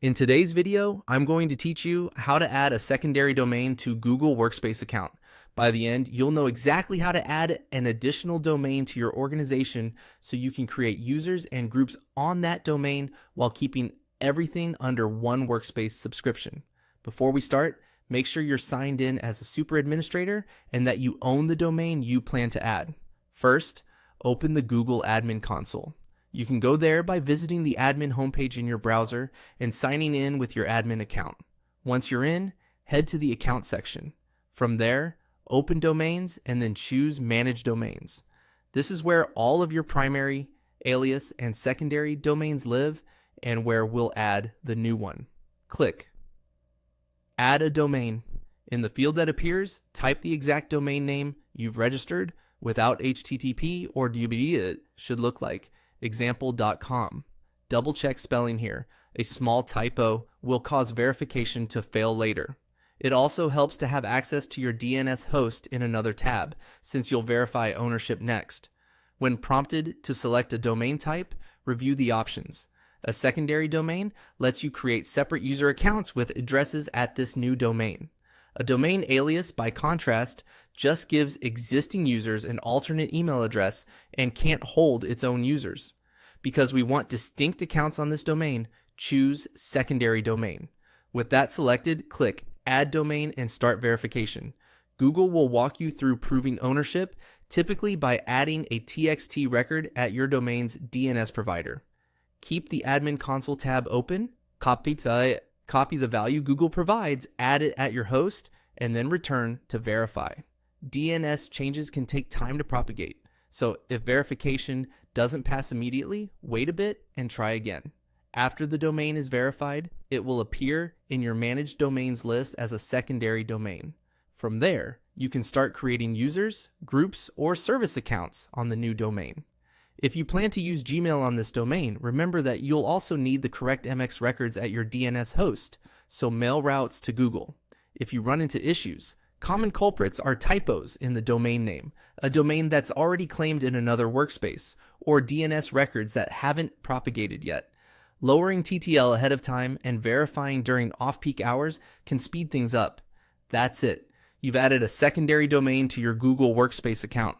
In today's video, I'm going to teach you how to add a secondary domain to Google Workspace account. By the end, you'll know exactly how to add an additional domain to your organization so you can create users and groups on that domain while keeping everything under one Workspace subscription. Before we start, make sure you're signed in as a super administrator and that you own the domain you plan to add. First, open the Google Admin Console. You can go there by visiting the admin homepage in your browser and signing in with your admin account. Once you're in, head to the account section. From there, open domains and then choose manage domains. This is where all of your primary, alias, and secondary domains live and where we'll add the new one. Click Add a domain. In the field that appears, type the exact domain name you've registered without HTTP or DB it should look like. Example.com. Double check spelling here. A small typo will cause verification to fail later. It also helps to have access to your DNS host in another tab, since you'll verify ownership next. When prompted to select a domain type, review the options. A secondary domain lets you create separate user accounts with addresses at this new domain. A domain alias, by contrast, just gives existing users an alternate email address and can't hold its own users. Because we want distinct accounts on this domain, choose secondary domain. With that selected, click Add Domain and start verification. Google will walk you through proving ownership, typically by adding a TXT record at your domain's DNS provider. Keep the Admin Console tab open, copy the value Google provides, add it at your host, and then return to verify. DNS changes can take time to propagate, so if verification doesn't pass immediately, wait a bit and try again. After the domain is verified, it will appear in your managed domains list as a secondary domain. From there, you can start creating users, groups, or service accounts on the new domain. If you plan to use Gmail on this domain, remember that you'll also need the correct MX records at your DNS host, so mail routes to Google. If you run into issues, common culprits are typos in the domain name, a domain that's already claimed in another workspace, or DNS records that haven't propagated yet. Lowering TTL ahead of time and verifying during off-peak hours can speed things up. That's it. You've added a secondary domain to your Google Workspace account.